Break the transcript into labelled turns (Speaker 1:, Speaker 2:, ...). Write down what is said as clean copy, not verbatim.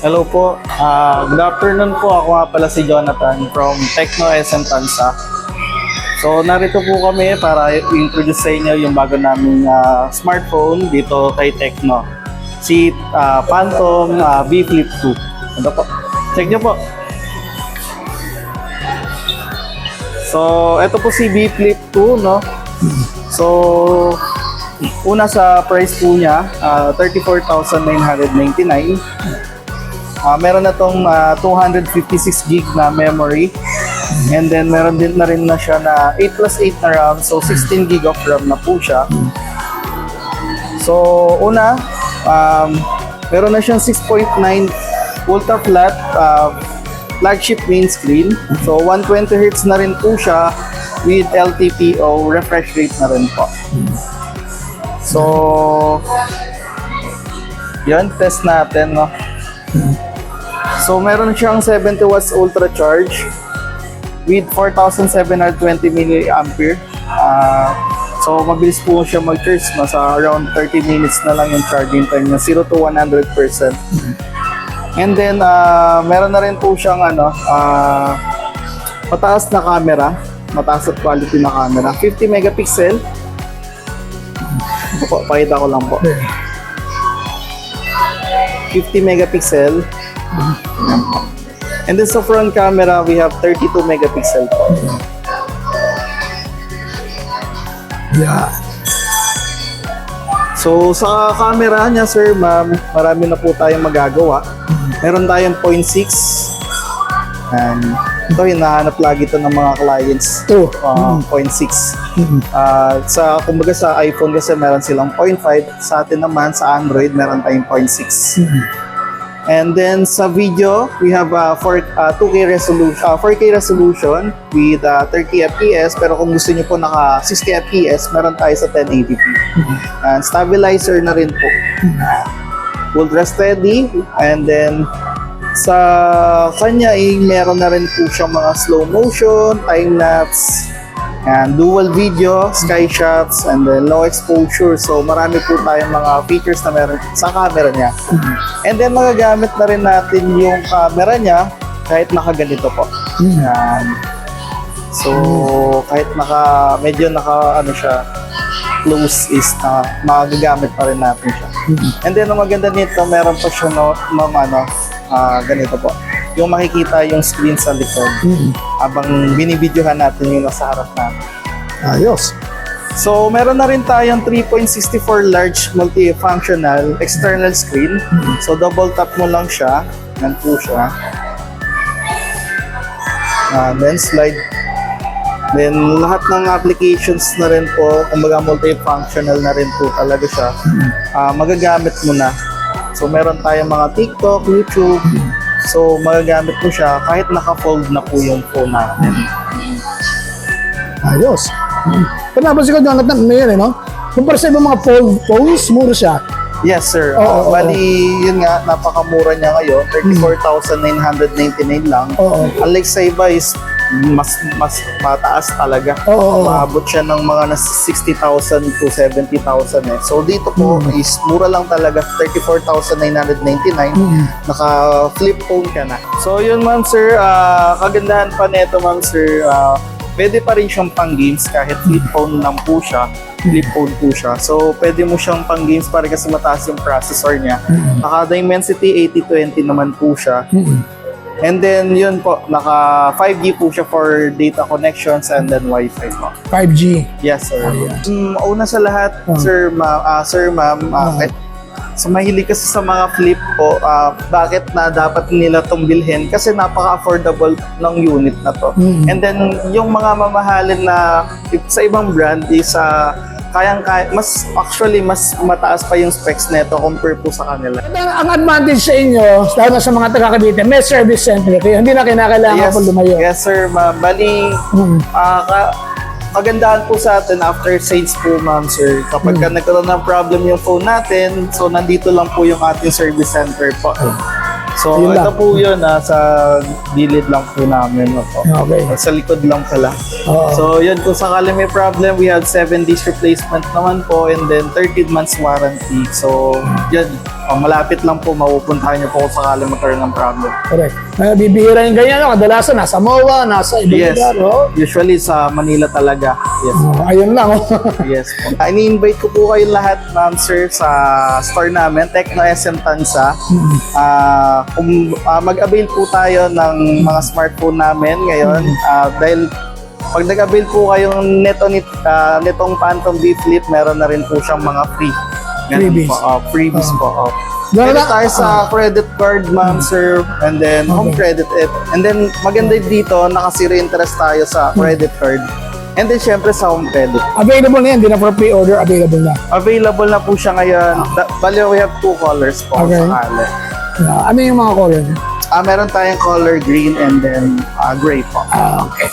Speaker 1: Hello po. Good afternoon po. Ako nga pala si Jonathan from Tecno SM Tansa. So narito po kami para i-introduce sa inyo yung bago naming smartphone dito kay Tecno. Si Phantom B Flip 2. Ito po. Check nyo po. So ito po si B Flip 2, no? So una sa price po niya, 34,999. Meron na tong 256 gig na memory. And then meron din na rin na siya na 8+8 na RAM. So 16 gig of RAM na po siya. So una, meron na siyang 6.9 ultra flat flagship main screen. So 120 Hz na rin po siya with LTPO refresh rate na rin po. So yun, test natin, no? So meron siyang 70 watts ultra charge with 4,720 mAh. So mabilis po siya mag-charge, nasa around 30 minutes na lang yung charging time niya, 0 to 100%. And then meron na rin po siyang mataas na camera, mataas at quality na camera, 50 megapixel. Pakita ko lang po. 50 megapixel. And then sa front camera, we have 32 megapixel po.
Speaker 2: Yeah.
Speaker 1: So sa camera niya, sir, ma'am, marami na po tayong magagawa. Meron tayong 0.6. And ito, hinahanap lagi ito ng mga clients. 0.6. Kumbaga sa iPhone kasi meron silang 0.5. Sa atin naman, sa Android, meron tayong 0.6. And then sa video, we have 4K resolution with 30 FPS. Pero kung gusto niyo po naka 60 FPS, meron tayo sa 1080p. And stabilizer na rin po. Ultra steady. And then sa kanya meron na rin po siyang mga slow motion, time lapse, and dual video, sky shots, and then low exposure. So marami po tayong mga features na meron sa camera niya. And then magagamit na rin natin yung camera niya kahit nakaganito po. Yan. So kahit medyo siya close is magagamit pa rin natin siya. And then ang maganda nito, meron pa siya ganito po. Yung makikita yung screen sa likod habang binibidyohan natin yung nasa harap natin.
Speaker 2: Ayos.
Speaker 1: So, meron na rin tayong 3.64 large multifunctional external screen. So, double tap mo lang siya. Yan po siya. Then, slide. Then, lahat ng applications na rin po, kumbaga multifunctional na rin po talaga siya. Magagamit mo na. So, meron tayong mga TikTok, YouTube. So, magagamit mo siya kahit naka-fold na po yung phone natin.
Speaker 2: Ayos. Pero napansin ko, Jonathan, no? Kumpara sa ibang mga fold phones, mura siya.
Speaker 1: Yes, sir. Bali, yun nga, napakamura niya ngayon. 34,999 lang. Unlike sa iba is mas mataas talaga. Maabot siya ng mga nasa 60,000 to 70,000 eh. So dito po is mura lang talaga, 34,999. Naka-flip phone ka na. So yun, ma'am sir, kagandahan pa nito, ma'am sir, pwede pa rin siyang pang games kahit flip phone lang po siya. Flip phone po siya. So pwede mo siyang pang games para kasi mataas yung processor niya. Naka-Dimensity 8020 naman po siya. And then yun po, naka 5G po siya for data connections and then Wi-Fi po.
Speaker 2: 5G.
Speaker 1: Yes, sir. Una sa lahat, sir, ma'am, so mahilig kasi sa mga flip po, bakit na dapat nila itong bilhin? Kasi napaka-affordable ng unit na to. And then yung mga mamahalin na sa ibang brand is mas mataas pa yung specs nito compare po sa kanila.
Speaker 2: Ang advantage sa inyo, lalo na sa mga taga-Cavite, may service center kayo. Hindi na kinakailangan po lumayo.
Speaker 1: Yes, sir, ma'am. Bali, kagandahan po sa atin after sales po, ma'am, sir. Kapag nagkaroon ng problem yung phone natin, so nandito lang po yung ating service center po. So,
Speaker 2: Yun
Speaker 1: ito
Speaker 2: lang.
Speaker 1: po yun, sa gilid lang po namin.
Speaker 2: Okay.
Speaker 1: Sa likod lang pala.
Speaker 2: Oo.
Speaker 1: So, yun, kung sakali may problem, we have 7 days replacement naman po and then 13 months warranty. So, yun, malapit lang po, mapupuntahan niyo po kung sakali magkaroon ng problem.
Speaker 2: Correct. Bibihira yung ganyan, no? Kadalasan nasa MOA, nasa ibang
Speaker 1: Yes,
Speaker 2: lugar, oh.
Speaker 1: usually sa Manila talaga. Yes.
Speaker 2: Ayun lang, oh.
Speaker 1: Yes po. Ini-invite ko po kayo lahat, ma'am sir, sa store namin, Techno SM Tansa. Mag-avail po tayo ng mga smartphone namin ngayon. Dahil pag nag-avail po kayong netong Phantom V Flip, meron na rin po siyang mga free. Ganun
Speaker 2: Freebies.
Speaker 1: Po, freebies po.
Speaker 2: Doon
Speaker 1: Meron
Speaker 2: na-
Speaker 1: tayo sa credit card, ma'am sir, and then home credit. And then maganda dito, naka-zero interest tayo sa credit card. And then syempre sa home credit.
Speaker 2: Available na yan, hindi na for pre-order, available na.
Speaker 1: Available na po siya ngayon. Bali, we have 2 colors po
Speaker 2: Okay.
Speaker 1: sakali.
Speaker 2: Ano yung mga color?
Speaker 1: Meron tayong color green and then gray po.
Speaker 2: Okay.